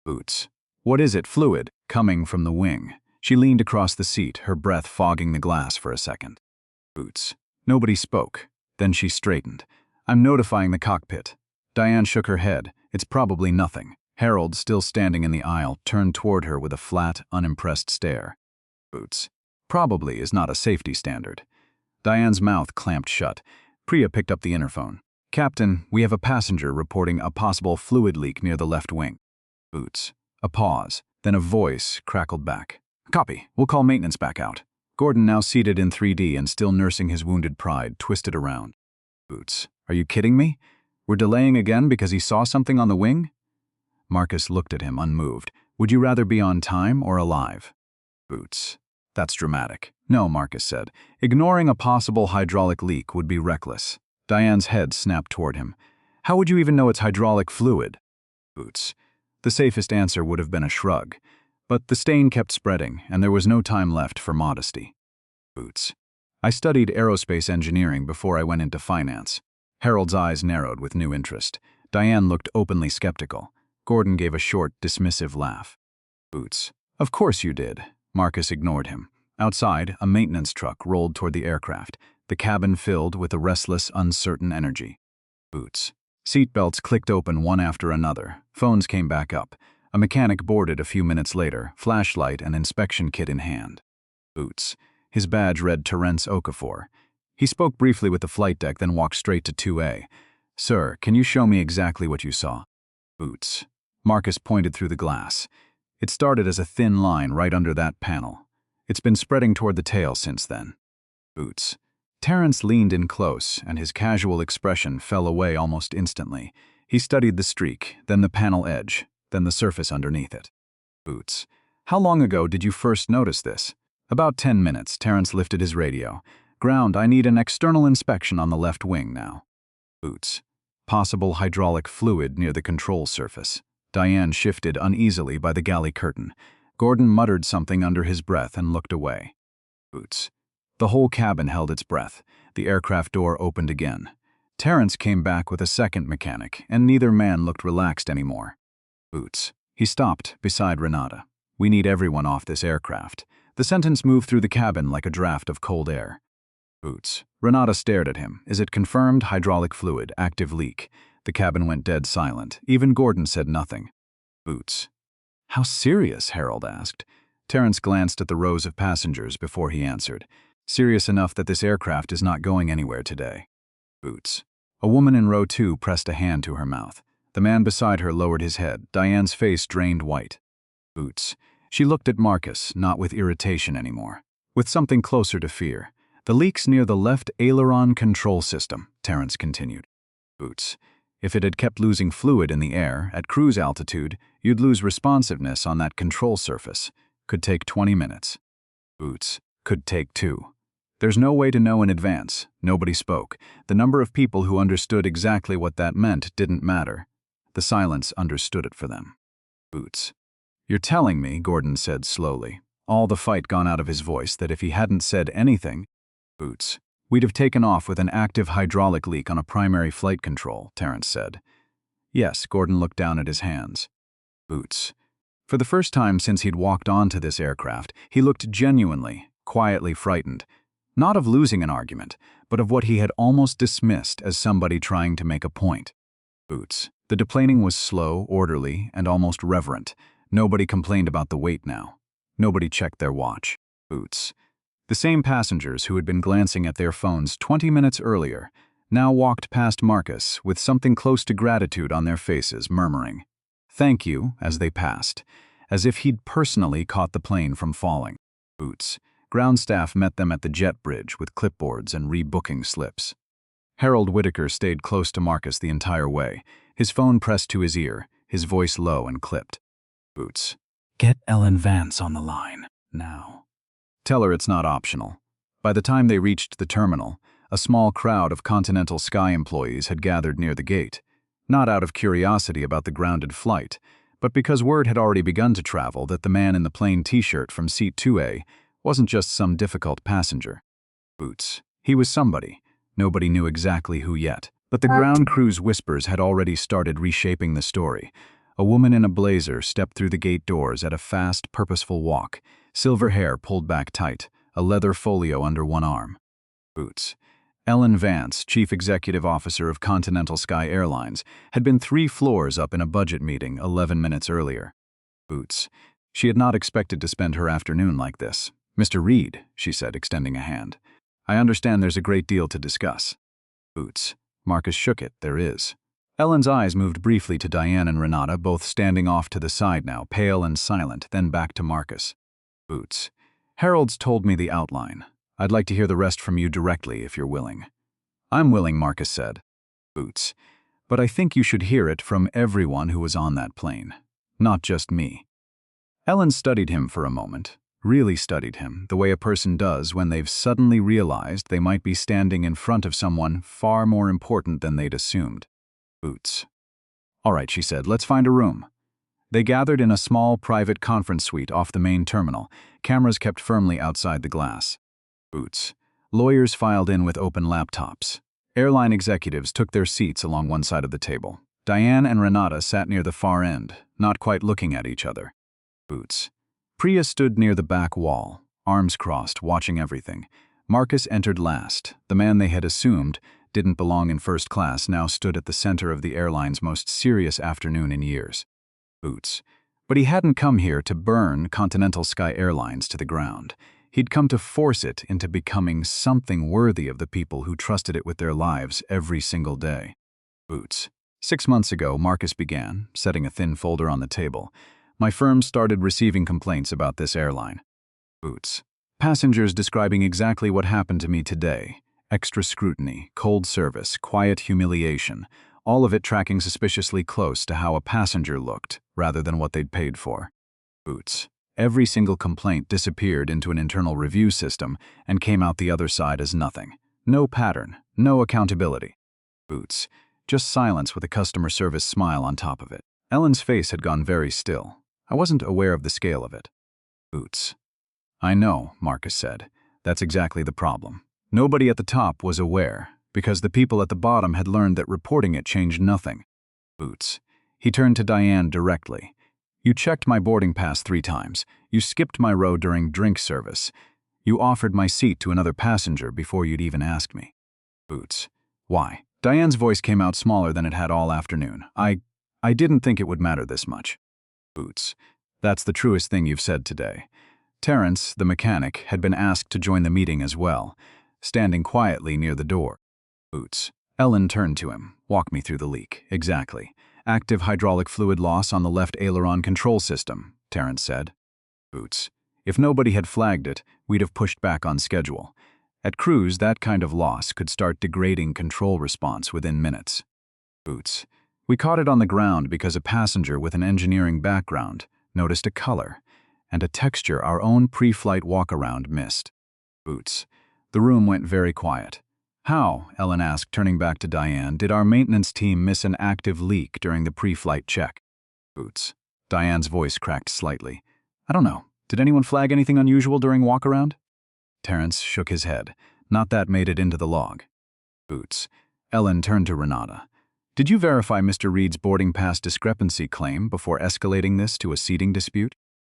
Boots. What is it, fluid? Coming from the wing. She leaned across the seat, her breath fogging the glass for a second. Boots. Nobody spoke. Then she straightened. I'm notifying the cockpit. Diane shook her head. It's probably nothing. Harold, still standing in the aisle, turned toward her with a flat, unimpressed stare. Boots. Probably is not a safety standard. Diane's mouth clamped shut. Priya picked up the interphone. Captain, we have a passenger reporting a possible fluid leak near the left wing. Boots. A pause, then a voice crackled back. Copy. We'll call maintenance back out. Gordon, now seated in 3D and still nursing his wounded pride, twisted around. Boots. Are you kidding me? We're delaying again because he saw something on the wing? Marcus looked at him, unmoved. Would you rather be on time or alive? Boots. That's dramatic. No, Marcus said. Ignoring a possible hydraulic leak would be reckless. Diane's head snapped toward him. How would you even know it's hydraulic fluid? Boots. The safest answer would have been a shrug. But the stain kept spreading, and there was no time left for modesty. Boots. I studied aerospace engineering before I went into finance. Harold's eyes narrowed with new interest. Diane looked openly skeptical. Gordon gave a short, dismissive laugh. Boots. Of course you did. Marcus ignored him. Outside, a maintenance truck rolled toward the aircraft, the cabin filled with a restless, uncertain energy. Boots. Seatbelts clicked open one after another. Phones came back up. A mechanic boarded a few minutes later, flashlight and inspection kit in hand. Boots. His badge read Terence Okafor. He spoke briefly with the flight deck, then walked straight to 2A. Sir, can you show me exactly what you saw? Boots. Marcus pointed through the glass. It started as a thin line right under that panel. It's been spreading toward the tail since then. Boots. Terrence leaned in close, and his casual expression fell away almost instantly. He studied the streak, then the panel edge, then the surface underneath it. Boots. How long ago did you first notice this? About 10 minutes, Terrence lifted his radio. Ground, I need an external inspection on the left wing now. Boots. Possible hydraulic fluid near the control surface. Diane shifted uneasily by the galley curtain. Gordon muttered something under his breath and looked away. Boots. The whole cabin held its breath. The aircraft door opened again. Terrence came back with a second mechanic, and neither man looked relaxed anymore. Boots. He stopped beside Renata. We need everyone off this aircraft. The sentence moved through the cabin like a draft of cold air. Boots. Renata stared at him. Is it confirmed? Hydraulic fluid, active leak. The cabin went dead silent. Even Gordon said nothing. Boots. How serious? Harold asked. Terrence glanced at the rows of passengers before he answered. Serious enough that this aircraft is not going anywhere today. Boots. A woman in row 2 pressed a hand to her mouth. The man beside her lowered his head. Diane's face drained white. Boots. She looked at Marcus, not with irritation anymore, with something closer to fear. The leak's near the left aileron control system, Terrence continued. Boots. If it had kept losing fluid in the air, at cruise altitude, you'd lose responsiveness on that control surface. Could take 20 minutes. Boots. Could take 2. There's no way to know in advance. Nobody spoke. The number of people who understood exactly what that meant didn't matter. The silence understood it for them. Boots. You're telling me, Gordon said slowly, all the fight gone out of his voice, that if he hadn't said anything... Boots. We'd have taken off with an active hydraulic leak on a primary flight control, Terrence said. Yes, Gordon looked down at his hands. Boots. For the first time since he'd walked onto this aircraft, he looked genuinely, quietly frightened. Not of losing an argument, but of what he had almost dismissed as somebody trying to make a point. Boots. The deplaning was slow, orderly, and almost reverent. Nobody complained about the wait now. Nobody checked their watch. Boots. The same passengers who had been glancing at their phones 20 minutes earlier now walked past Marcus with something close to gratitude on their faces, murmuring, "Thank you," as they passed, as if he'd personally caught the plane from falling. Boots. Ground staff met them at the jet bridge with clipboards and rebooking slips. Harold Whitaker stayed close to Marcus the entire way, his phone pressed to his ear, his voice low and clipped. Boots. Get Ellen Vance on the line, now. Tell her it's not optional. By the time they reached the terminal, a small crowd of Continental Sky employees had gathered near the gate, not out of curiosity about the grounded flight, but because word had already begun to travel that the man in the plain t-shirt from seat 2A wasn't just some difficult passenger. Boots. He was somebody. Nobody knew exactly who yet, but the ground crew's whispers had already started reshaping the story. A woman in a blazer stepped through the gate doors at a fast, purposeful walk, silver hair pulled back tight, a leather folio under one arm. Boots. Ellen Vance, chief executive officer of Continental Sky Airlines, had been 3 floors up in a budget meeting 11 minutes earlier. Boots. She had not expected to spend her afternoon like this. Mr. Reid, she said, extending a hand. I understand there's a great deal to discuss. Boots. Marcus shook it. There is. Ellen's eyes moved briefly to Diane and Renata, both standing off to the side now, pale and silent, then back to Marcus. Boots. Harold's told me the outline. I'd like to hear the rest from you directly, if you're willing. I'm willing, Marcus said. Boots. But I think you should hear it from everyone who was on that plane, not just me. Ellen studied him for a moment. Really studied him, the way a person does when they've suddenly realized they might be standing in front of someone far more important than they'd assumed. Boots. All right, she said, let's find a room. They gathered in a small private conference suite off the main terminal, cameras kept firmly outside the glass. Boots. Lawyers filed in with open laptops. Airline executives took their seats along one side of the table. Diane and Renata sat near the far end, not quite looking at each other. Boots. Priya stood near the back wall, arms crossed, watching everything. Marcus entered last. The man they had assumed didn't belong in first class now stood at the center of the airline's most serious afternoon in years. Boots. But he hadn't come here to burn Continental Sky Airlines to the ground. He'd come to force it into becoming something worthy of the people who trusted it with their lives every single day. Boots. 6 months ago, Marcus began, setting a thin folder on the table. My firm started receiving complaints about this airline. Boots. Passengers describing exactly what happened to me today. Extra scrutiny, cold service, quiet humiliation, all of it tracking suspiciously close to how a passenger looked, rather than what they'd paid for. Boots. Every single complaint disappeared into an internal review system and came out the other side as nothing. No pattern, no accountability. Boots. Just silence with a customer service smile on top of it. Ellen's face had gone very still. I wasn't aware of the scale of it. Boots. I know, Marcus said. That's exactly the problem. Nobody at the top was aware, because the people at the bottom had learned that reporting it changed nothing. Boots. He turned to Diane directly. You checked my boarding pass 3 times. You skipped my row during drink service. You offered my seat to another passenger before you'd even asked me. Boots. Why? Diane's voice came out smaller than it had all afternoon. I didn't think it would matter this much. Boots. That's the truest thing you've said today. Terrence, the mechanic, had been asked to join the meeting as well, standing quietly near the door. Boots. Ellen turned to him. Walk me through the leak. Exactly. Active hydraulic fluid loss on the left aileron control system, Terrence said. Boots. If nobody had flagged it, we'd have pushed back on schedule. At cruise, that kind of loss could start degrading control response within minutes. Boots. We caught it on the ground because a passenger with an engineering background noticed a color and a texture our own pre-flight walk-around missed. Boots. The room went very quiet. How, Ellen asked, turning back to Diane, did our maintenance team miss an active leak during the pre-flight check? Boots. Diane's voice cracked slightly. I don't know. Did anyone flag anything unusual during walk-around? Terrence shook his head. Not that made it into the log. Boots. Ellen turned to Renata. Did you verify Mr. Reid's boarding pass discrepancy claim before escalating this to a seating dispute?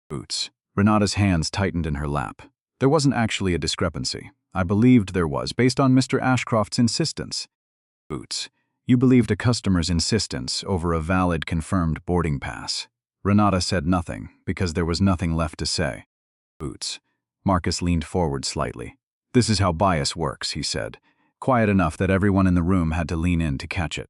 Boots. Renata's hands tightened in her lap. There wasn't actually a discrepancy. I believed there was, based on Mr. Ashcroft's insistence. Boots. You believed a customer's insistence over a valid confirmed boarding pass. Renata said nothing, because there was nothing left to say. Boots. Marcus leaned forward slightly. This is how bias works, he said, quiet enough that everyone in the room had to lean in to catch it.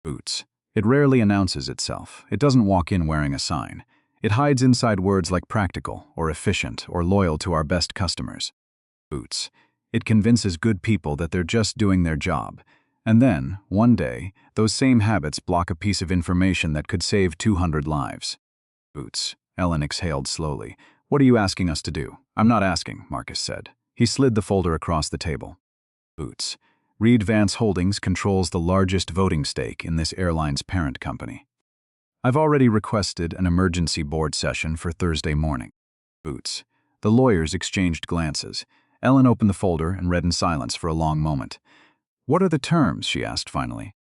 Boots. It rarely announces itself. It doesn't walk in wearing a sign. It hides inside words like practical, or efficient, or loyal to our best customers. Boots. It convinces good people that they're just doing their job. And then, one day, those same habits block a piece of information that could save 200 lives. Boots. Ellen exhaled slowly. What are you asking us to do? I'm not asking, Marcus said. He slid the folder across the table. Boots. Reid Vance Holdings controls the largest voting stake in this airline's parent company. I've already requested an emergency board session for Thursday morning. Boots. The lawyers exchanged glances. Ellen opened the folder and read in silence for a long moment. What are the terms? She asked finally.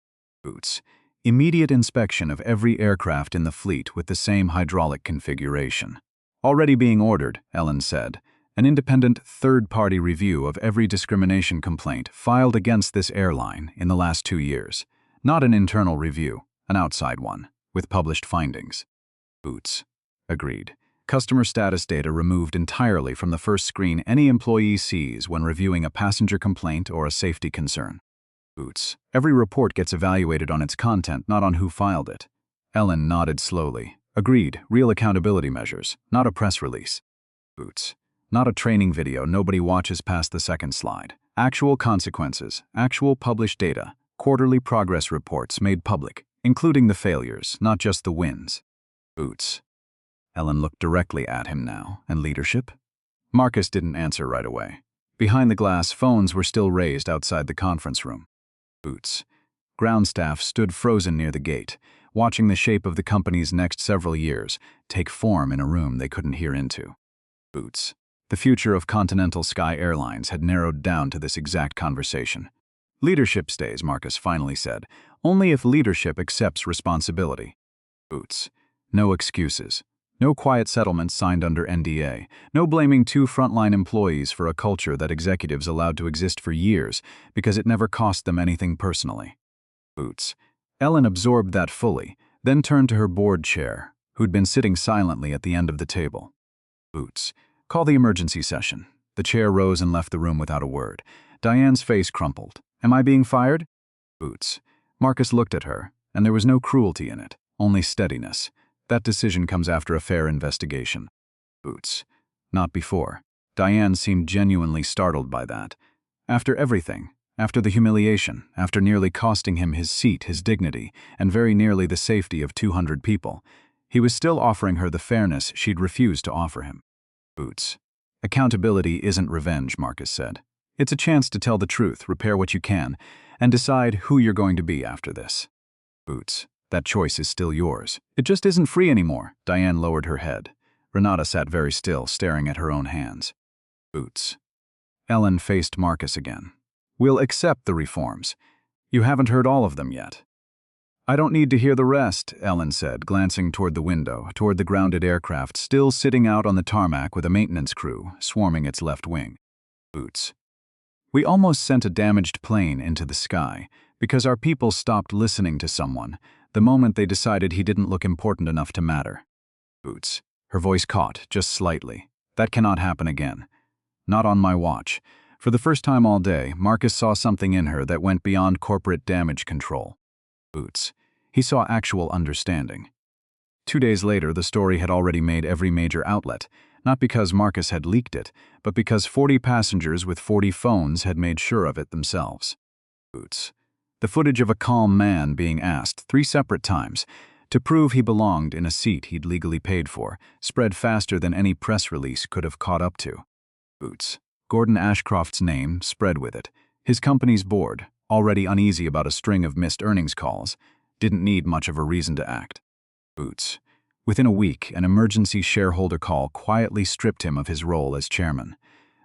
Boots. Immediate inspection of every aircraft in the fleet with the same hydraulic configuration. Already being ordered, Ellen said. An independent third-party review of every discrimination complaint filed against this airline in the last 2 years. Not an internal review, an outside one, with published findings. Boots. Agreed. Customer status data removed entirely from the first screen any employee sees when reviewing a passenger complaint or a safety concern. Boots. Every report gets evaluated on its content, not on who filed it. Ellen nodded slowly. Agreed. Real accountability measures, not a press release. Boots. Not a training video nobody watches past the second slide. Actual consequences, actual published data, quarterly progress reports made public, including the failures, not just the wins. Boots. Ellen looked directly at him now. And leadership? Marcus didn't answer right away. Behind the glass, phones were still raised outside the conference room. Boots. Ground staff stood frozen near the gate, watching the shape of the company's next several years take form in a room they couldn't hear into. Boots. The future of Continental Sky Airlines had narrowed down to this exact conversation. Leadership stays, Marcus finally said, only if leadership accepts responsibility. Boots. No excuses. No quiet settlements signed under NDA. No blaming 2 frontline employees for a culture that executives allowed to exist for years because it never cost them anything personally. Boots. Ellen absorbed that fully, then turned to her board chair, who'd been sitting silently at the end of the table. Boots. Call the emergency session. The chair rose and left the room without a word. Diane's face crumpled. Am I being fired? Boots. Marcus looked at her, and there was no cruelty in it, only steadiness. That decision comes after a fair investigation. Boots. Not before. Diane seemed genuinely startled by that. After everything, after the humiliation, after nearly costing him his seat, his dignity, and very nearly the safety of 200 people, he was still offering her the fairness she'd refused to offer him. Boots. Accountability isn't revenge, Marcus said. It's a chance to tell the truth, repair what you can, and decide who you're going to be after this. Boots. That choice is still yours. It just isn't free anymore. Diane lowered her head. Renata sat very still, staring at her own hands. Boots. Ellen faced Marcus again. We'll accept the reforms. You haven't heard all of them yet. I don't need to hear the rest, Ellen said, glancing toward the window, toward the grounded aircraft still sitting out on the tarmac with a maintenance crew swarming its left wing. Boots. We almost sent a damaged plane into the sky because our people stopped listening to someone the moment they decided he didn't look important enough to matter. Boots. Her voice caught, just slightly. That cannot happen again. Not on my watch. For the first time all day, Marcus saw something in her that went beyond corporate damage control. Boots. He saw actual understanding. 2 days later, the story had already made every major outlet, not because Marcus had leaked it, but because 40 passengers with 40 phones had made sure of it themselves. Boots. The footage of a calm man being asked 3 separate times to prove he belonged in a seat he'd legally paid for spread faster than any press release could have caught up to. Boots. Gordon Ashcroft's name spread with it. His company's board, already uneasy about a string of missed earnings calls, didn't need much of a reason to act. Boots. Within a week, an emergency shareholder call quietly stripped him of his role as chairman.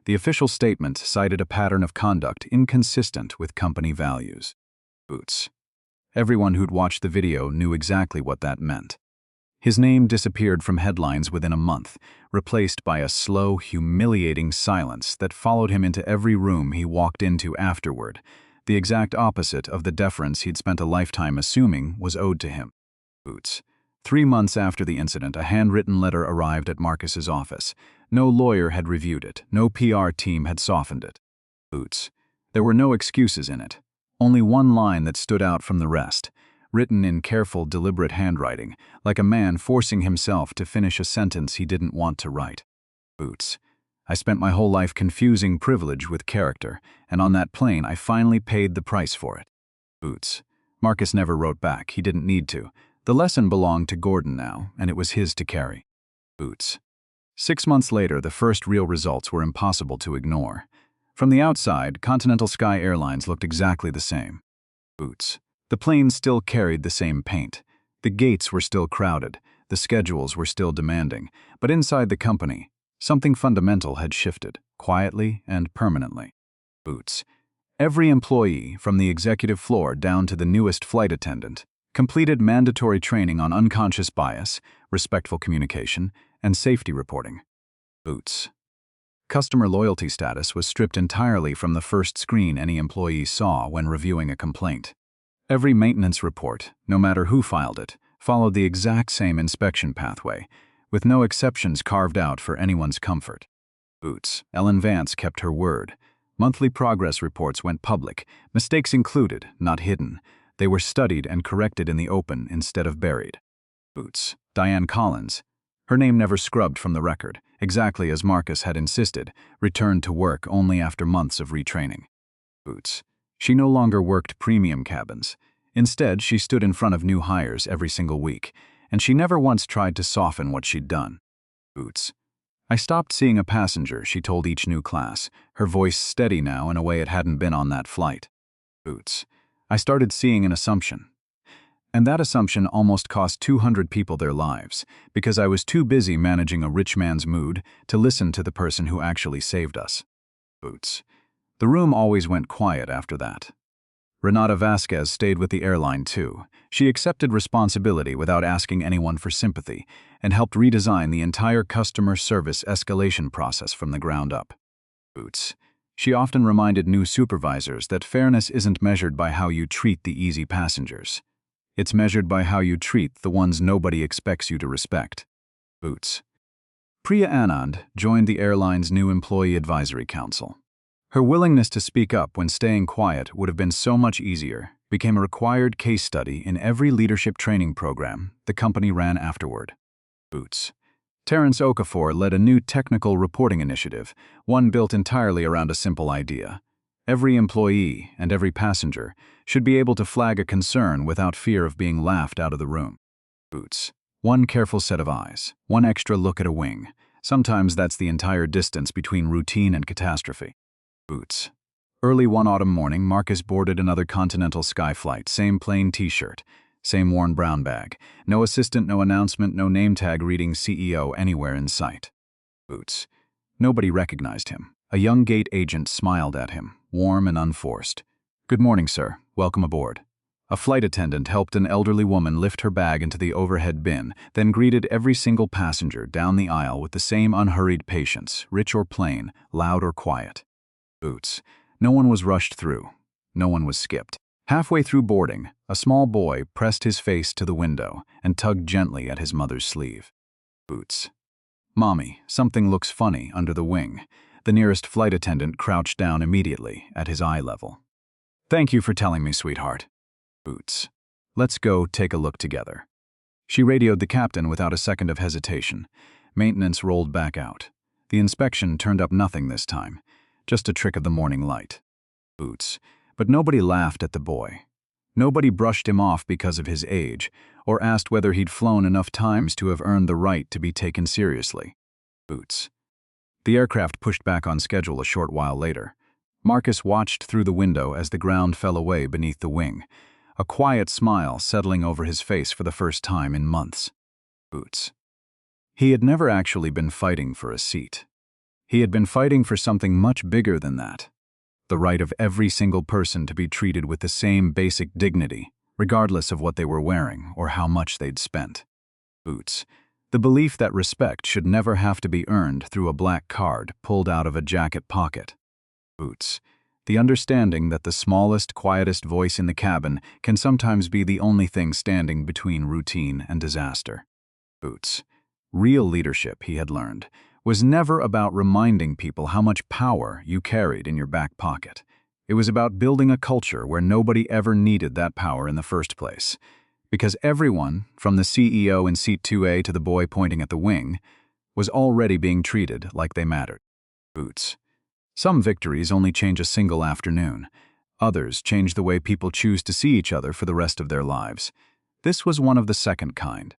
The official statement cited a pattern of conduct inconsistent with company values. Boots. Everyone who'd watched the video knew exactly what that meant. His name disappeared from headlines within a month, replaced by a slow, humiliating silence that followed him into every room he walked into afterward, the exact opposite of the deference he'd spent a lifetime assuming was owed to him. Boots. 3 months after the incident, a handwritten letter arrived at Marcus's office. No lawyer had reviewed it. No PR team had softened it. Boots. There were no excuses in it. Only one line that stood out from the rest, written in careful, deliberate handwriting, like a man forcing himself to finish a sentence he didn't want to write. Boots. I spent my whole life confusing privilege with character, and on that plane I finally paid the price for it. Boots. Marcus never wrote back. He didn't need to. The lesson belonged to Gordon now, and it was his to carry. Boots. 6 months later, the first real results were impossible to ignore. From the outside, Continental Sky Airlines looked exactly the same. Boots. The planes still carried the same paint. The gates were still crowded. The schedules were still demanding. But inside the company, something fundamental had shifted, quietly and permanently. Boots. Every employee, from the executive floor down to the newest flight attendant, completed mandatory training on unconscious bias, respectful communication, and safety reporting. Boots. Customer loyalty status was stripped entirely from the first screen any employee saw when reviewing a complaint. Every maintenance report, no matter who filed it, followed the exact same inspection pathway, with no exceptions carved out for anyone's comfort. Boots. Ellen Vance kept her word. Monthly progress reports went public, mistakes included, not hidden. They were studied and corrected in the open instead of buried. Boots. Diane Collins. Her name never scrubbed from the record, exactly as Marcus had insisted, returned to work only after months of retraining. Boots. She no longer worked premium cabins. Instead, she stood in front of new hires every single week, and she never once tried to soften what she'd done. Boots. I stopped seeing a passenger, she told each new class, her voice steady now in a way it hadn't been on that flight. Boots. I started seeing an assumption. And that assumption almost cost 200 people their lives, because I was too busy managing a rich man's mood to listen to the person who actually saved us. Boots. The room always went quiet after that. Renata Vasquez stayed with the airline too. She accepted responsibility without asking anyone for sympathy and helped redesign the entire customer service escalation process from the ground up. Boots. She often reminded new supervisors that fairness isn't measured by how you treat the easy passengers. It's measured by how you treat the ones nobody expects you to respect. Boots. Priya Anand joined the airline's new Employee Advisory Council. Her willingness to speak up when staying quiet would have been so much easier became a required case study in every leadership training program the company ran afterward. Boots. Terrence Okafor led a new technical reporting initiative, one built entirely around a simple idea. Every employee and every passenger should be able to flag a concern without fear of being laughed out of the room. Boots. One careful set of eyes, one extra look at a wing. Sometimes that's the entire distance between routine and catastrophe. Boots. Early one autumn morning, Marcus boarded another Continental Sky flight, same plain t-shirt, same worn brown bag. No assistant, no announcement, no name tag reading CEO anywhere in sight. Boots. Nobody recognized him. A young gate agent smiled at him, warm and unforced. "Good morning, sir. Welcome aboard." A flight attendant helped an elderly woman lift her bag into the overhead bin, then greeted every single passenger down the aisle with the same unhurried patience, rich or plain, loud or quiet. Boots. No one was rushed through. No one was skipped. Halfway through boarding, a small boy pressed his face to the window and tugged gently at his mother's sleeve. Boots. "Mommy, something looks funny under the wing." The nearest flight attendant crouched down immediately, at his eye level. "Thank you for telling me, sweetheart." Boots. "Let's go take a look together." She radioed the captain without a second of hesitation. Maintenance rolled back out. The inspection turned up nothing this time, just a trick of the morning light. Boots. But nobody laughed at the boy. Nobody brushed him off because of his age, or asked whether he'd flown enough times to have earned the right to be taken seriously. Boots. The aircraft pushed back on schedule a short while later. Marcus watched through the window as the ground fell away beneath the wing, a quiet smile settling over his face for the first time in months. Boots. He had never actually been fighting for a seat. He had been fighting for something much bigger than that. The right of every single person to be treated with the same basic dignity, regardless of what they were wearing or how much they'd spent. Boots. The belief that respect should never have to be earned through a black card pulled out of a jacket pocket. Boots. The understanding that the smallest, quietest voice in the cabin can sometimes be the only thing standing between routine and disaster. Boots. Real leadership, he had learned, was never about reminding people how much power you carried in your back pocket. It was about building a culture where nobody ever needed that power in the first place. Because everyone, from the CEO in seat 2A to the boy pointing at the wing, was already being treated like they mattered. Boots. Some victories only change a single afternoon. Others change the way people choose to see each other for the rest of their lives. This was one of the second kind.